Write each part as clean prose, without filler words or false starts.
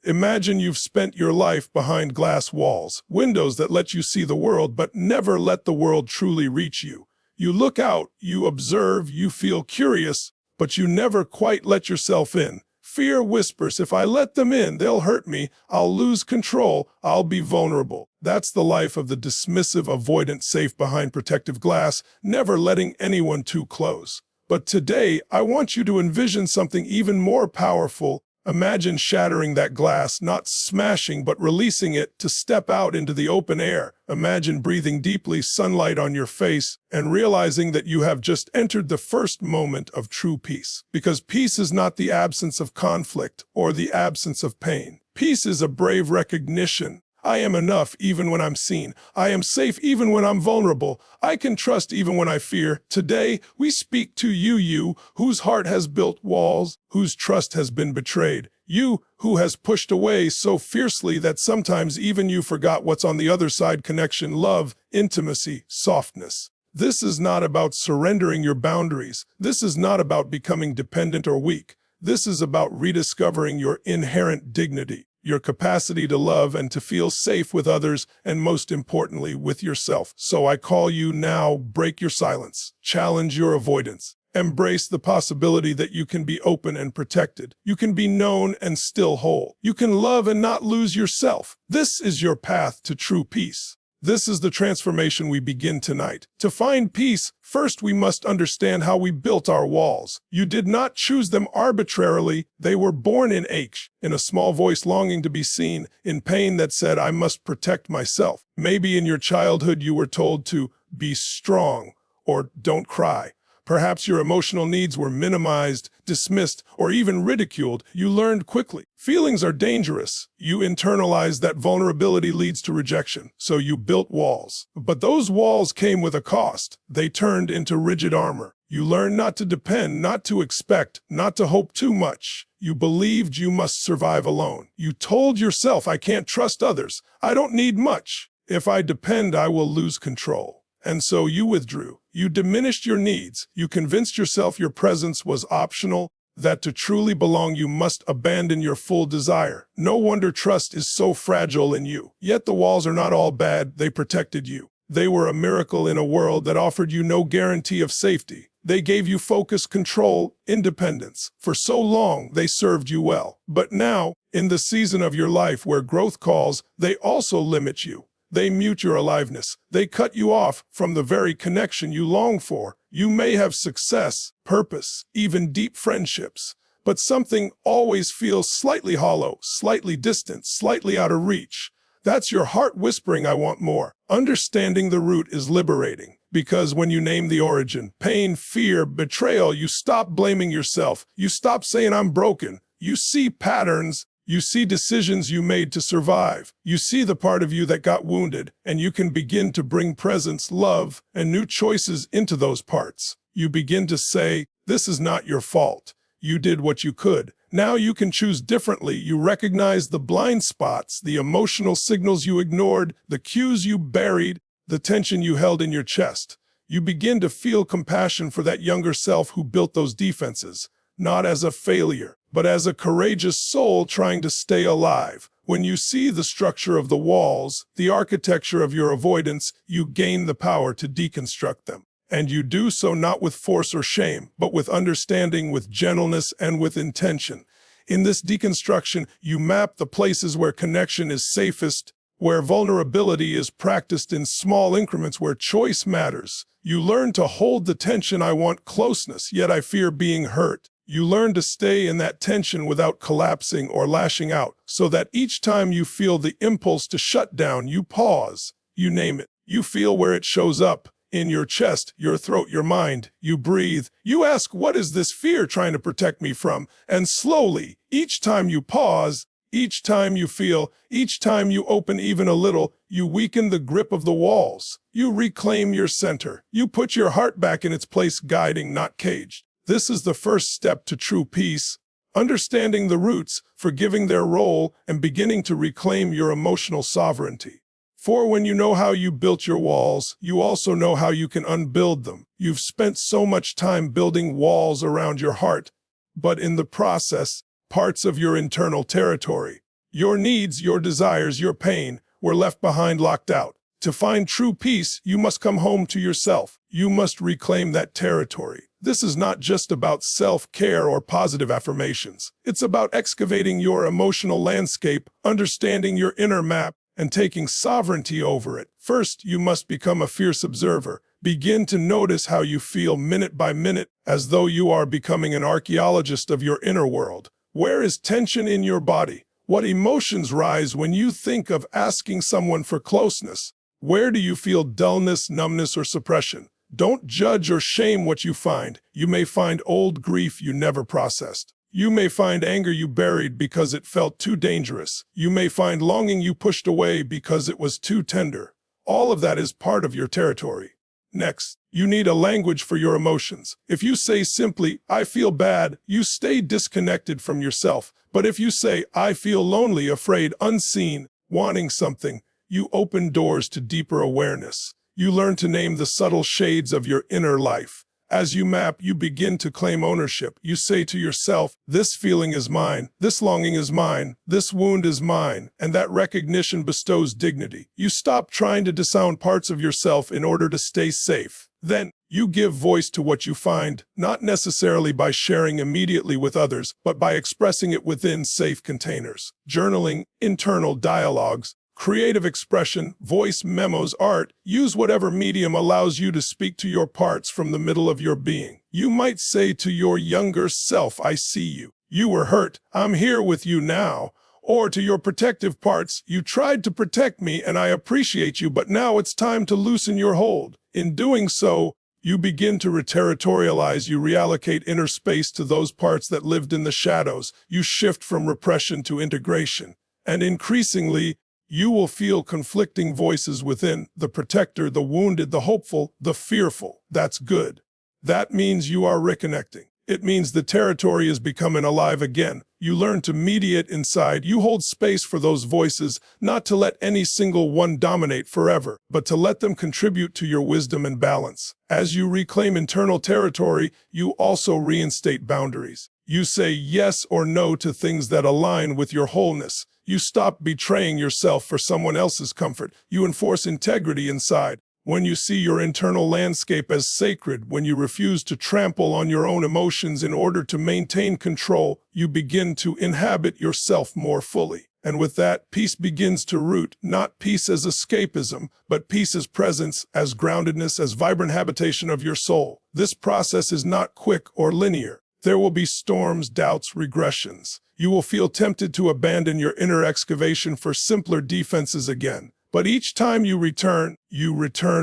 Imagine you've spent your life behind glass walls, windows that let you see the world but never let the world truly reach you. You look out, you observe, you feel curious, but you never quite let yourself in. Fear whispers, if I let them in, they'll hurt me, I'll lose control, I'll be vulnerable. That's the life of the dismissive, avoidant, safe behind protective glass, never letting anyone too close. But today, I want you to envision something even more powerful. Imagine shattering that glass, not smashing but releasing it to step out into the open air. Imagine breathing deeply, sunlight on your face, and realizing that you have just entered the first moment of true peace. Because peace is not the absence of conflict or the absence of pain. Peace is a brave recognition. I am enough even when I'm seen. I am safe even when I'm vulnerable. I can trust even when I fear. Today, we speak to you whose heart has built walls, whose trust has been betrayed. You who has pushed away so fiercely that sometimes even you forgot what's on the other side. Connection, love, intimacy, softness. This is not about surrendering your boundaries. This is not about becoming dependent or weak. This is about rediscovering your inherent dignity, your capacity to love and to feel safe with others, and most importantly, with yourself. So I call you now, break your silence, challenge your avoidance, embrace the possibility that you can be open and protected. You can be known and still whole. You can love and not lose yourself. This is your path to true peace. This is the transformation we begin tonight. To find peace, first we must understand how we built our walls. You did not choose them arbitrarily. They were born in ache, in a small voice longing to be seen, in pain that said, I must protect myself. Maybe in your childhood you were told to be strong or don't cry. Perhaps your emotional needs were minimized, dismissed, or even ridiculed. You learned quickly. Feelings are dangerous. You internalized that vulnerability leads to rejection, so you built walls. But those walls came with a cost. They turned into rigid armor. You learned not to depend, not to expect, not to hope too much. You believed you must survive alone. You told yourself, I can't trust others. I don't need much. If I depend, I will lose control. And so you withdrew. You diminished your needs. You convinced yourself your presence was optional, that to truly belong you must abandon your full desire. No wonder trust is so fragile in you. Yet the walls are not all bad. They protected you. They were a miracle in a world that offered you no guarantee of safety. They gave you focus, control, independence. For so long, they served you well. But now, in the season of your life where growth calls, they also limit you. They mute your aliveness. They cut you off from the very connection you long for. You may have success, purpose, even deep friendships, but something always feels slightly hollow, slightly distant, slightly out of reach. That's your heart whispering, I want more. Understanding the root is liberating, because when you name the origin, pain, fear, betrayal, you stop blaming yourself. You stop saying, I'm broken. You see patterns. You see decisions you made to survive. You see the part of you that got wounded, and you can begin to bring presence, love, and new choices into those parts. You begin to say, this is not your fault. You did what you could. Now you can choose differently. You recognize the blind spots, the emotional signals you ignored, the cues you buried, the tension you held in your chest. You begin to feel compassion for that younger self who built those defenses, not as a failure, but as a courageous soul trying to stay alive. When you see the structure of the walls, the architecture of your avoidance, you gain the power to deconstruct them. And you do so not with force or shame, but with understanding, with gentleness, and with intention. In this deconstruction, you map the places where connection is safest, where vulnerability is practiced in small increments, where choice matters. You learn to hold the tension, I want closeness, yet I fear being hurt. You learn to stay in that tension without collapsing or lashing out, so that each time you feel the impulse to shut down, you pause, you name it. You feel where it shows up, in your chest, your throat, your mind. You breathe. You ask, what is this fear trying to protect me from? And slowly, each time you pause, each time you feel, each time you open even a little, you weaken the grip of the walls. You reclaim your center. You put your heart back in its place, guiding, not caged. This is the first step to true peace, understanding the roots, forgiving their role, and beginning to reclaim your emotional sovereignty. For when you know how you built your walls, you also know how you can unbuild them. You've spent so much time building walls around your heart, but in the process, parts of your internal territory, Your needs, your desires, your pain were left behind, locked out. To find true peace, you must come home to yourself. You must reclaim that territory. This is not just about self-care or positive affirmations. It's about excavating your emotional landscape, understanding your inner map, and taking sovereignty over it. First, you must become a fierce observer. Begin to notice how you feel minute by minute, as though you are becoming an archaeologist of your inner world. Where is tension in your body? What emotions rise when you think of asking someone for closeness? Where do you feel dullness, numbness, or suppression? Don't judge or shame what you find. You may find old grief you never processed. You may find anger you buried because it felt too dangerous. You may find longing you pushed away because it was too tender. All of that is part of your territory. Next, you need a language for your emotions. If you say simply, "I feel bad," you stay disconnected from yourself. But if you say, "I feel lonely, afraid, unseen, wanting something," you open doors to deeper awareness. You learn to name the subtle shades of your inner life. As you map, you begin to claim ownership. You say to yourself, "This feeling is mine, this longing is mine, this wound is mine," and that recognition bestows dignity. You stop trying to disown parts of yourself in order to stay safe. Then, you give voice to what you find, not necessarily by sharing immediately with others, but by expressing it within safe containers. Journaling, internal dialogues, creative expression, voice memos, art, use whatever medium allows you to speak to your parts from the middle of your being. You might say to your younger self, "I see you. You were hurt. I'm here with you now." Or to your protective parts, "You tried to protect me and I appreciate you, but now it's time to loosen your hold." In doing so, you begin to reterritorialize. You reallocate inner space to those parts that lived in the shadows. You shift from repression to integration. And increasingly, you will feel conflicting voices within: the protector, the wounded, the hopeful, the fearful. That's good. That means you are reconnecting. It means the territory is becoming alive again. You learn to mediate inside. You hold space for those voices, not to let any single one dominate forever, but to let them contribute to your wisdom and balance. As you reclaim internal territory, you also reinstate boundaries. You say yes or no to things that align with your wholeness. You stop betraying yourself for someone else's comfort. You enforce integrity inside. When you see your internal landscape as sacred, when you refuse to trample on your own emotions in order to maintain control, you begin to inhabit yourself more fully. And with that, peace begins to root, not peace as escapism, but peace as presence, as groundedness, as vibrant habitation of your soul. This process is not quick or linear. There will be storms, doubts, regressions. You will feel tempted to abandon your inner excavation for simpler defenses again. But each time you return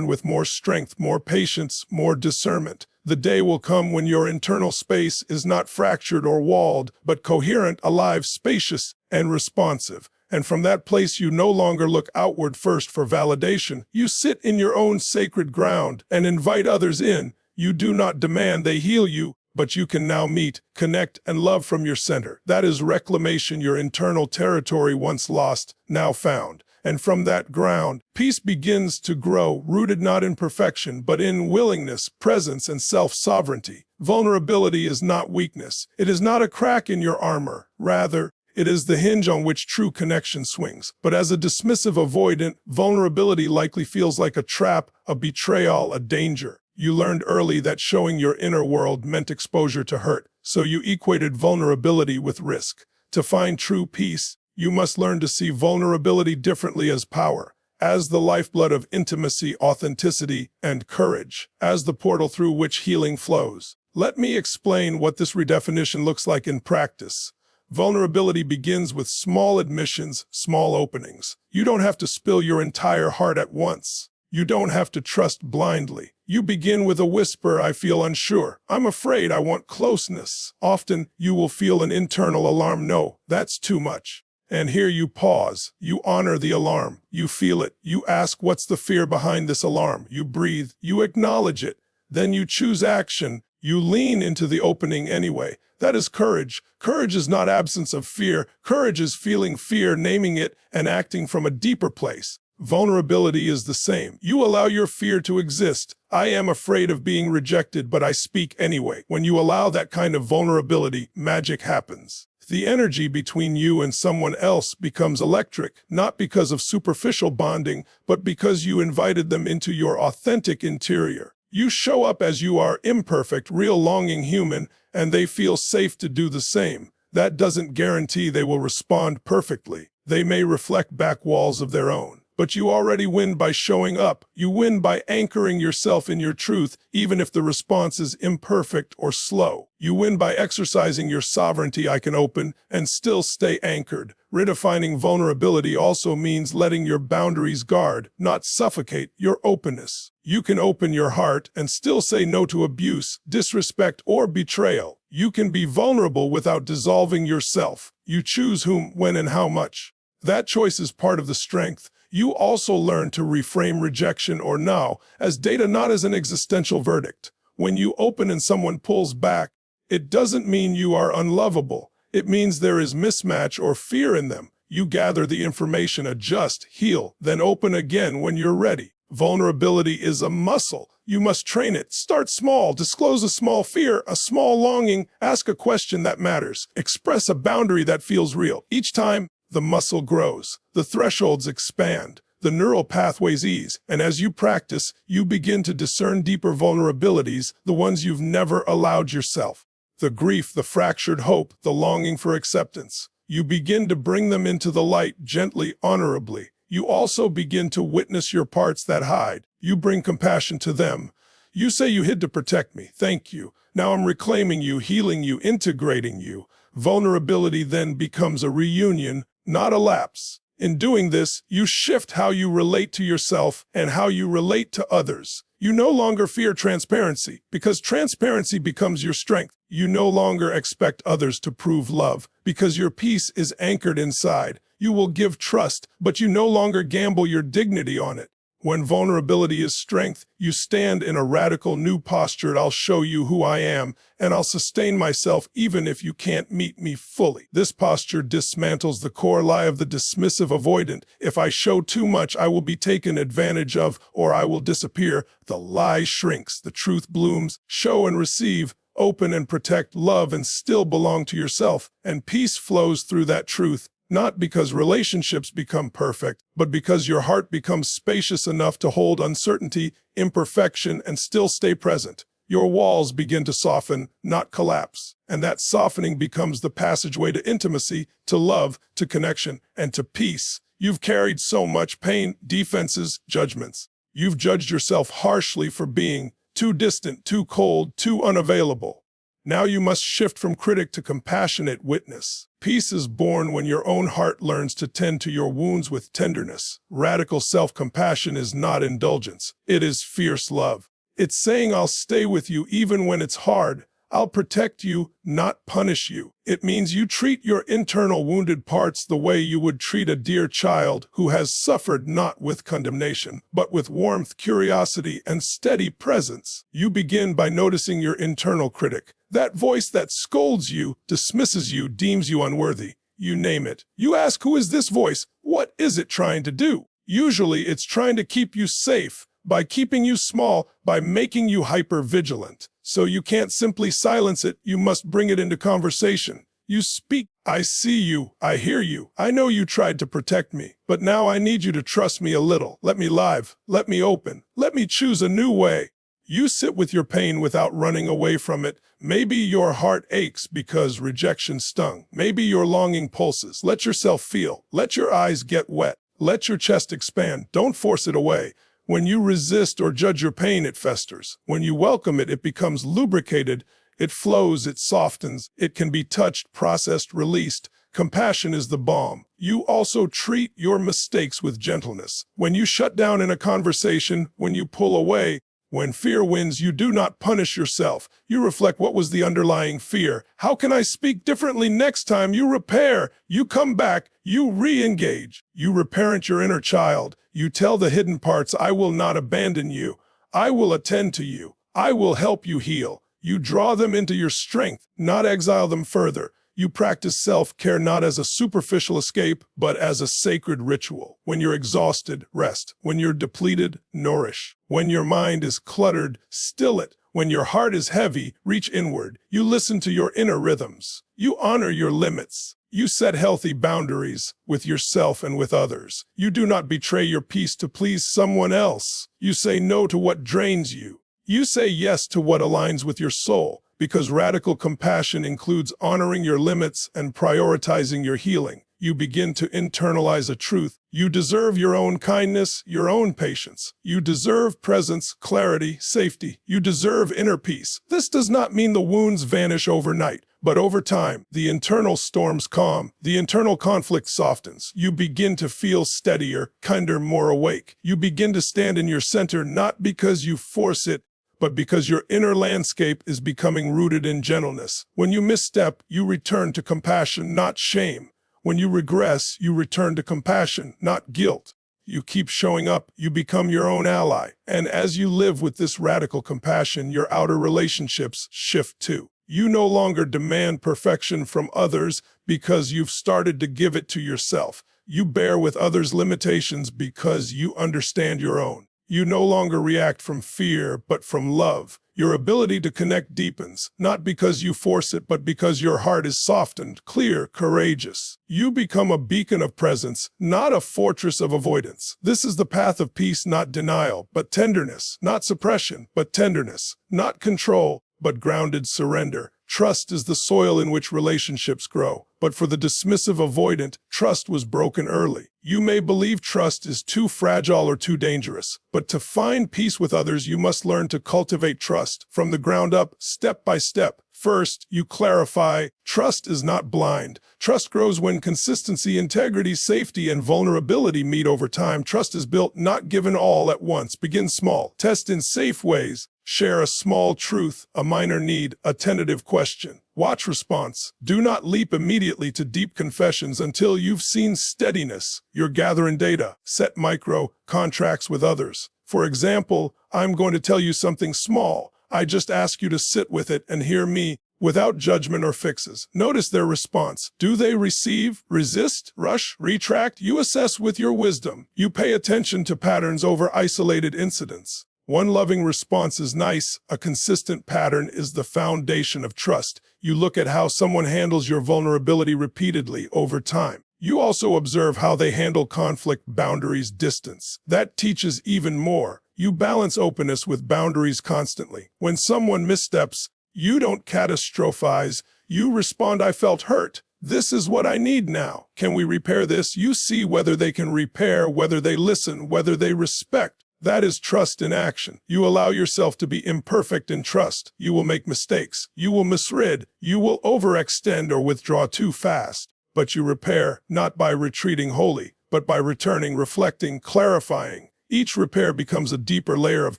with more strength, more patience, more discernment. The day will come when your internal space is not fractured or walled, but coherent, alive, spacious, and responsive. And from that place, you no longer look outward first for validation. You sit in your own sacred ground and invite others in. You do not demand they heal you, but you can now meet, connect, and love from your center. That is reclamation, your internal territory once lost, now found. And from that ground, peace begins to grow, rooted not in perfection, but in willingness, presence, and self-sovereignty. Vulnerability is not weakness. It is not a crack in your armor. Rather, it is the hinge on which true connection swings. But as a dismissive avoidant, vulnerability likely feels like a trap, a betrayal, a danger. You learned early that showing your inner world meant exposure to hurt, so you equated vulnerability with risk. To find true peace, you must learn to see vulnerability differently, as power, as the lifeblood of intimacy, authenticity, and courage, as the portal through which healing flows. Let me explain what this redefinition looks like in practice. Vulnerability begins with small admissions, small openings. You don't have to spill your entire heart at once. You don't have to trust blindly. You begin with a whisper: "I feel unsure. I'm afraid. I want closeness." Often, you will feel an internal alarm: "No, that's too much." And here you pause. You honor the alarm. You feel it. You ask, "What's the fear behind this alarm?" You breathe. You acknowledge it. Then you choose action. You lean into the opening anyway. That is courage. Courage is not absence of fear. Courage is feeling fear, naming it, and acting from a deeper place. Vulnerability is the same. You allow your fear to exist. "I am afraid of being rejected, but I speak anyway." When you allow that kind of vulnerability, magic happens. The energy between you and someone else becomes electric, not because of superficial bonding, but because you invited them into your authentic interior. You show up as you are, imperfect, real, longing human, and they feel safe to do the same. That doesn't guarantee they will respond perfectly. They may reflect back walls of their own. But you already win by showing up. You win by anchoring yourself in your truth, even if the response is imperfect or slow. You win by exercising your sovereignty. I can open and still stay anchored. Redefining vulnerability also means letting your boundaries guard, not suffocate, your openness. You can open your heart and still say no to abuse, disrespect, or betrayal. You can be vulnerable without dissolving yourself. You choose whom, when, and how much. That choice is part of the strength. You also learn to reframe rejection or no as data, not as an existential verdict. When you open and someone pulls back, it doesn't mean you are unlovable. It means there is mismatch or fear in them. You gather the information, adjust, heal, then open again when you're ready. Vulnerability is a muscle. You must train it. Start small, disclose a small fear, a small longing, ask a question that matters, express a boundary that feels real. Each time, the muscle grows, the thresholds expand, the neural pathways ease, and as you practice, you begin to discern deeper vulnerabilities, the ones you've never allowed yourself. The grief, the fractured hope, the longing for acceptance. You begin to bring them into the light gently, honorably. You also begin to witness your parts that hide. You bring compassion to them. You say you hid to protect me. Thank you. Now I'm reclaiming you, healing you, integrating you. Vulnerability then becomes a reunion, not a lapse. In doing this, you shift how you relate to yourself and how you relate to others. You no longer fear transparency, because transparency becomes your strength. You no longer expect others to prove love, because your peace is anchored inside. You will give trust, but you no longer gamble your dignity on it. When vulnerability is strength, you stand in a radical new posture. I'll show you who I am, and I'll sustain myself even if you can't meet me fully. This posture dismantles the core lie of the dismissive avoidant. If I show too much, I will be taken advantage of, or I will disappear. The lie shrinks, the truth blooms. Show and receive, open and protect, love and still belong to yourself, and peace flows through that truth. Not because relationships become perfect, but because your heart becomes spacious enough to hold uncertainty, imperfection, and still stay present. Your walls begin to soften, not collapse. And that softening becomes the passageway to intimacy, to love, to connection, and to peace. You've carried so much pain, defenses, judgments. You've judged yourself harshly for being too distant, too cold, too unavailable. Now you must shift from critic to compassionate witness. Peace is born when your own heart learns to tend to your wounds with tenderness. Radical self-compassion is not indulgence. It is fierce love. It's saying, I'll stay with you even when it's hard. I'll protect you, not punish you. It means you treat your internal wounded parts the way you would treat a dear child who has suffered, not with condemnation, but with warmth, curiosity, and steady presence. You begin by noticing your internal critic, that voice that scolds you, dismisses you, deems you unworthy. You name it. You ask, who is this voice? What is it trying to do? Usually it's trying to keep you safe, by keeping you small, by making you hyper-vigilant. So you can't simply silence it, you must bring it into conversation. You speak, I see you, I hear you, I know you tried to protect me, but now I need you to trust me a little. Let me live, let me open, let me choose a new way. You sit with your pain without running away from it. Maybe your heart aches because rejection stung. Maybe your longing pulses. Let yourself feel. Let your eyes get wet. Let your chest expand. Don't force it away. When you resist or judge your pain, it festers. When you welcome it, it becomes lubricated. It flows, it softens. It can be touched, processed, released. Compassion is the balm. You also treat your mistakes with gentleness. When you shut down in a conversation, when you pull away, when fear wins, you do not punish yourself. You reflect, what was the underlying fear? How can I speak differently next time? You repair. You come back. You re-engage. You reparent your inner child. You tell the hidden parts, I will not abandon you. I will attend to you. I will help you heal. You draw them into your strength, not exile them further. You practice self-care not as a superficial escape, but as a sacred ritual. When you're exhausted, rest. When you're depleted, nourish. When your mind is cluttered, still it. When your heart is heavy, reach inward. You listen to your inner rhythms. You honor your limits. You set healthy boundaries with yourself and with others. You do not betray your peace to please someone else. You say no to what drains you. You say yes to what aligns with your soul, because radical compassion includes honoring your limits and prioritizing your healing. You begin to internalize a truth. You deserve your own kindness, your own patience. You deserve presence, clarity, safety. You deserve inner peace. This does not mean the wounds vanish overnight, but over time, the internal storms calm, the internal conflict softens. You begin to feel steadier, kinder, more awake. You begin to stand in your center not because you force it, but because your inner landscape is becoming rooted in gentleness. When you misstep, you return to compassion, not shame. When you regress, you return to compassion, not guilt. You keep showing up, you become your own ally. And as you live with this radical compassion, your outer relationships shift too. You no longer demand perfection from others because you've started to give it to yourself. You bear with others' limitations because you understand your own. You no longer react from fear, but from love. Your ability to connect deepens, not because you force it, but because your heart is softened, clear, courageous. You become a beacon of presence, not a fortress of avoidance. This is the path of peace, not denial, but tenderness, not suppression, but tenderness, not control, but grounded surrender. Trust is the soil in which relationships grow, but for the dismissive avoidant, trust was broken early. You may believe trust is too fragile or too dangerous, but to find peace with others, you must learn to cultivate trust from the ground up, step by step. First, you clarify, trust is not blind. Trust grows when consistency, integrity, safety, and vulnerability meet over time. Trust is built, not given all at once. Begin small. Test in safe ways. Share a small truth, a minor need, a tentative question. Watch response. Do not leap immediately to deep confessions until you've seen steadiness. You're gathering data. Set micro contracts with others. For example, I'm going to tell you something small. I just ask you to sit with it and hear me without judgment or fixes. Notice their response. Do they receive, resist, rush, retract? You assess with your wisdom. You pay attention to patterns over isolated incidents. One loving response is nice. A consistent pattern is the foundation of trust. You look at how someone handles your vulnerability repeatedly over time. You also observe how they handle conflict, boundaries, distance. That teaches even more. You balance openness with boundaries constantly. When someone missteps, you don't catastrophize. You respond, I felt hurt. This is what I need now. Can we repair this? You see whether they can repair, whether they listen, whether they respect. That is trust in action. You allow yourself to be imperfect in trust. You will make mistakes. You will misread. You will overextend or withdraw too fast. But you repair, not by retreating wholly, but by returning, reflecting, clarifying. Each repair becomes a deeper layer of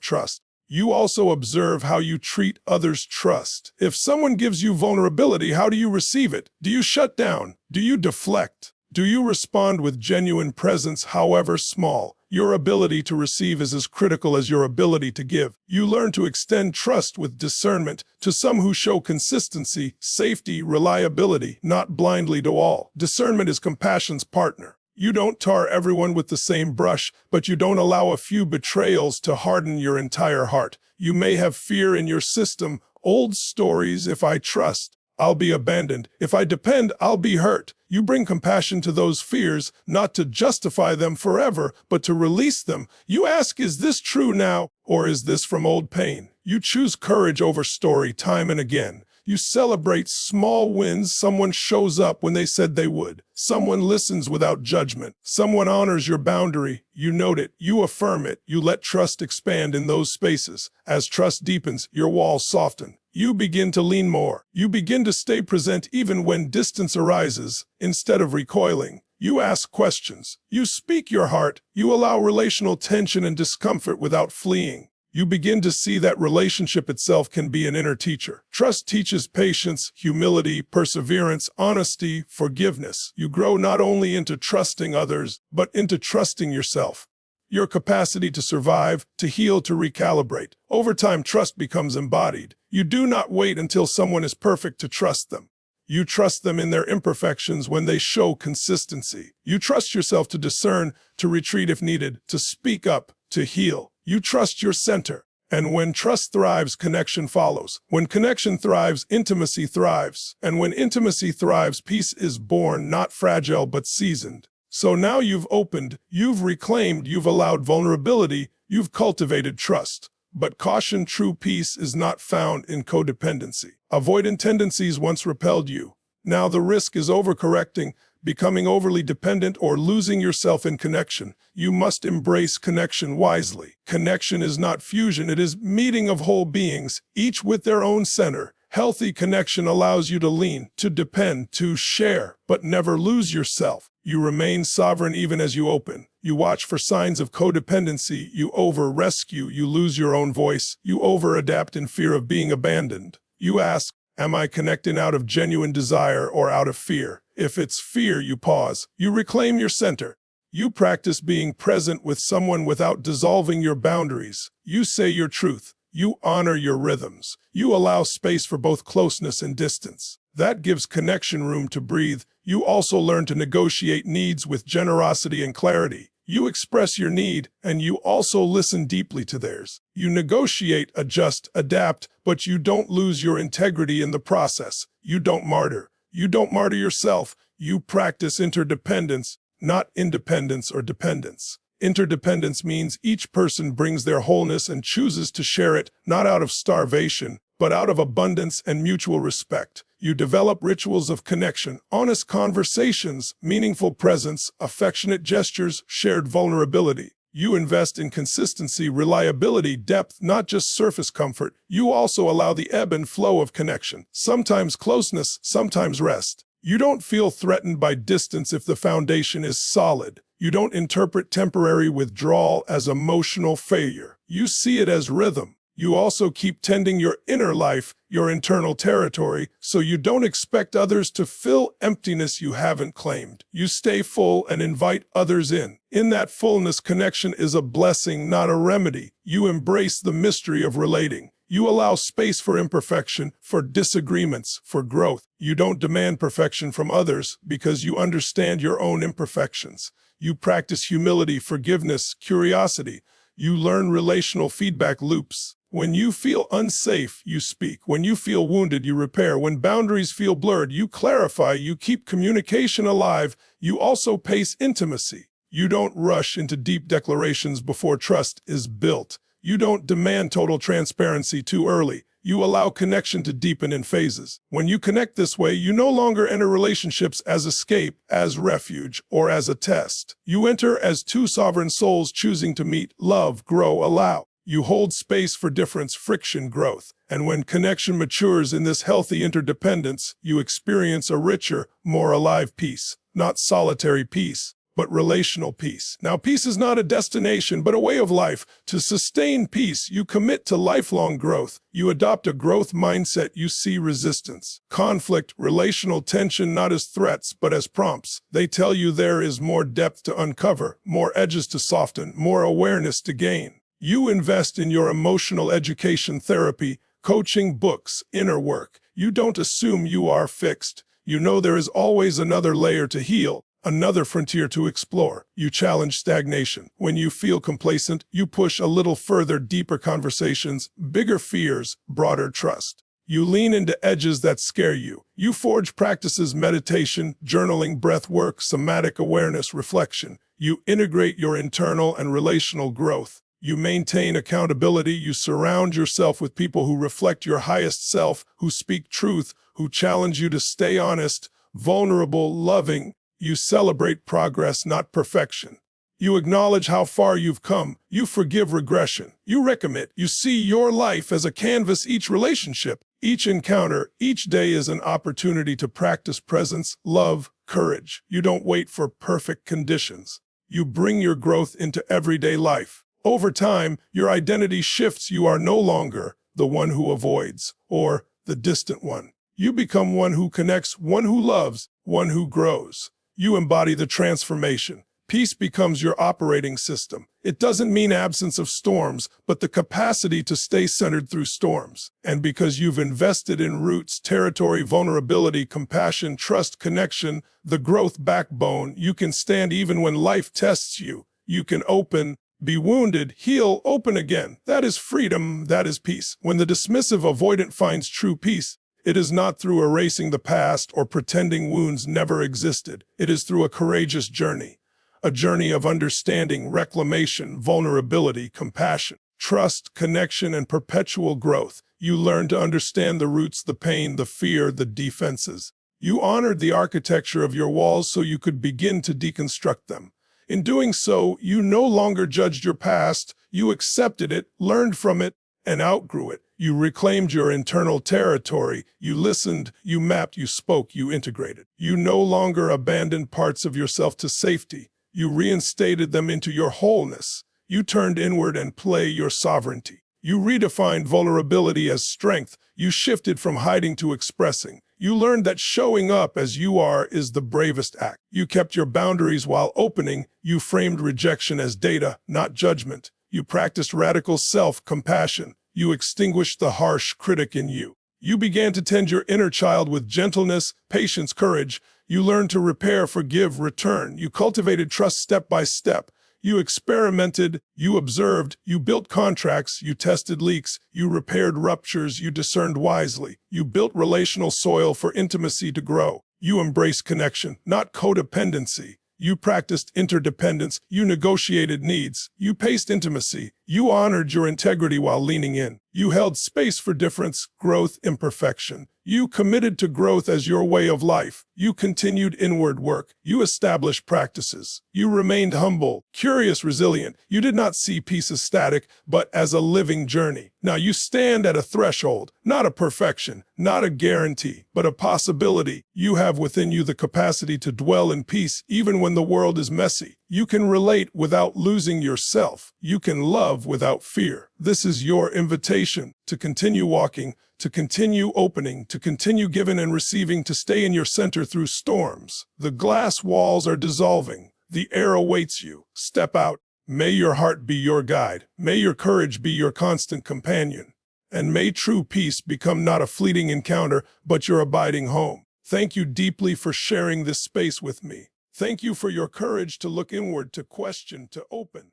trust. You also observe how you treat others' trust. If someone gives you vulnerability, how do you receive it? Do you shut down? Do you deflect? Do you respond with genuine presence, however small? Your ability to receive is as critical as your ability to give. You learn to extend trust with discernment to some who show consistency, safety, reliability, not blindly to all. Discernment is compassion's partner. You don't tar everyone with the same brush, but you don't allow a few betrayals to harden your entire heart. You may have fear in your system, old stories, if I trust, I'll be abandoned. If I depend, I'll be hurt. You bring compassion to those fears, not to justify them forever, but to release them. You ask, is this true now, or is this from old pain? You choose courage over story time and again. You celebrate small wins. Someone shows up when they said they would. Someone listens without judgment. Someone honors your boundary. You note it. You affirm it. You let trust expand in those spaces. As trust deepens, your walls soften. You begin to lean more. You begin to stay present even when distance arises. Instead of recoiling, you ask questions. You speak your heart. You allow relational tension and discomfort without fleeing. You begin to see that relationship itself can be an inner teacher. Trust teaches patience, humility, perseverance, honesty, forgiveness. You grow not only into trusting others, but into trusting yourself. Your capacity to survive, to heal, to recalibrate. Over time, trust becomes embodied. You do not wait until someone is perfect to trust them. You trust them in their imperfections when they show consistency. You trust yourself to discern, to retreat if needed, to speak up, to heal. You trust your center. And when trust thrives, connection follows. When connection thrives, intimacy thrives. And when intimacy thrives, peace is born, not fragile but seasoned. So now you've opened, you've reclaimed, you've allowed vulnerability, you've cultivated trust. But caution, true peace is not found in codependency. Avoidant tendencies once repelled you. Now the risk is overcorrecting, becoming overly dependent, or losing yourself in connection. You must embrace connection wisely. Connection is not fusion, it is meeting of whole beings, each with their own center. Healthy connection allows you to lean, to depend, to share, but never lose yourself. You remain sovereign even as you open. You watch for signs of codependency, you over-rescue, you lose your own voice, you over-adapt in fear of being abandoned. You ask, am I connecting out of genuine desire or out of fear? If it's fear, you pause. You reclaim your center. You practice being present with someone without dissolving your boundaries. You say your truth. You honor your rhythms. You allow space for both closeness and distance. That gives connection room to breathe. You also learn to negotiate needs with generosity and clarity. You express your need, and you also listen deeply to theirs. You negotiate, adjust, adapt, but you don't lose your integrity in the process. You don't martyr. You don't martyr yourself. You practice interdependence, not independence or dependence. Interdependence means each person brings their wholeness and chooses to share it, not out of starvation, but out of abundance and mutual respect. You develop rituals of connection, honest conversations, meaningful presence, affectionate gestures, shared vulnerability. You invest in consistency, reliability, depth, not just surface comfort. You also allow the ebb and flow of connection, sometimes closeness, sometimes rest. You don't feel threatened by distance if the foundation is solid. You don't interpret temporary withdrawal as emotional failure. You see it as rhythm. You also keep tending your inner life, your internal territory, so you don't expect others to fill emptiness you haven't claimed. You stay full and invite others in. In that fullness, connection is a blessing, not a remedy. You embrace the mystery of relating. You allow space for imperfection, for disagreements, for growth. You don't demand perfection from others because you understand your own imperfections. You practice humility, forgiveness, curiosity. You learn relational feedback loops. When you feel unsafe, you speak. When you feel wounded, you repair. When boundaries feel blurred, you clarify. You keep communication alive. You also pace intimacy. You don't rush into deep declarations before trust is built. You don't demand total transparency too early. You allow connection to deepen in phases. When you connect this way, you no longer enter relationships as escape, as refuge, or as a test. You enter as two sovereign souls choosing to meet, love, grow, allow. You hold space for difference, friction, growth. And when connection matures in this healthy interdependence, you experience a richer, more alive peace. Not solitary peace, but relational peace. Now, peace is not a destination, but a way of life. To sustain peace, you commit to lifelong growth. You adopt a growth mindset. You see resistance, conflict, relational tension not as threats, but as prompts. They tell you there is more depth to uncover, more edges to soften, more awareness to gain. You invest in your emotional education, therapy, coaching, books, inner work. You don't assume you are fixed. You know there is always another layer to heal, another frontier to explore. You challenge stagnation. When you feel complacent, you push a little further, deeper conversations, bigger fears, broader trust. You lean into edges that scare you. You forge practices, meditation, journaling, breath work, somatic awareness, reflection. You integrate your internal and relational growth. You maintain accountability. You surround yourself with people who reflect your highest self, who speak truth, who challenge you to stay honest, vulnerable, loving. You celebrate progress, not perfection. You acknowledge how far you've come. You forgive regression. You recommit. You see your life as a canvas. Each relationship, each encounter, each day is an opportunity to practice presence, love, courage. You don't wait for perfect conditions. You bring your growth into everyday life. Over time, your identity shifts. You are no longer the one who avoids or the distant one. You become one who connects, one who loves, one who grows. You embody the transformation. Peace becomes your operating system. It doesn't mean absence of storms, but the capacity to stay centered through storms. And because you've invested in roots, territory, vulnerability, compassion, trust, connection, the growth backbone, you can stand even when life tests you. You can open, Be wounded, heal, open again. That is freedom, that is peace. When the dismissive avoidant finds true peace, it is not through erasing the past or pretending wounds never existed. It is through a courageous journey. A journey of understanding, reclamation, vulnerability, compassion, trust, connection, and perpetual growth. You learn to understand the roots, the pain, the fear, the defenses. You honored the architecture of your walls so you could begin to deconstruct them. In doing so, you no longer judged your past, you accepted it, learned from it, and outgrew it. You reclaimed your internal territory, you listened, you mapped, you spoke, you integrated. You no longer abandoned parts of yourself to safety. You reinstated them into your wholeness. You turned inward and play your sovereignty. You redefined vulnerability as strength. You shifted from hiding to expressing. You learned that showing up as you are is the bravest act. You kept your boundaries while opening. You framed rejection as data, not judgment. You practiced radical self-compassion. You extinguished the harsh critic in you. You began to tend your inner child with gentleness, patience, courage. You learned to repair, forgive, return. You cultivated trust step by step. You experimented, you observed, you built contracts, you tested leaks, you repaired ruptures, you discerned wisely. You built relational soil for intimacy to grow. You embraced connection, not codependency. You practiced interdependence, you negotiated needs, you paced intimacy, you honored your integrity while leaning in. You held space for difference, growth, imperfection. You committed to growth as your way of life. You continued inward work. You established practices. You remained humble, curious, resilient. You did not see peace as static, but as a living journey. Now you stand at a threshold, not a perfection, not a guarantee, but a possibility. You have within you the capacity to dwell in peace even when the world is messy. You can relate without losing yourself. You can love without fear. This is your invitation to continue walking, to continue opening, to continue giving and receiving, to stay in your center through storms. The glass walls are dissolving. The air awaits you. Step out. May your heart be your guide. May your courage be your constant companion. And may true peace become not a fleeting encounter, but your abiding home. Thank you deeply for sharing this space with me. Thank you for your courage to look inward, to question, to open.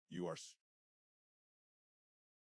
You are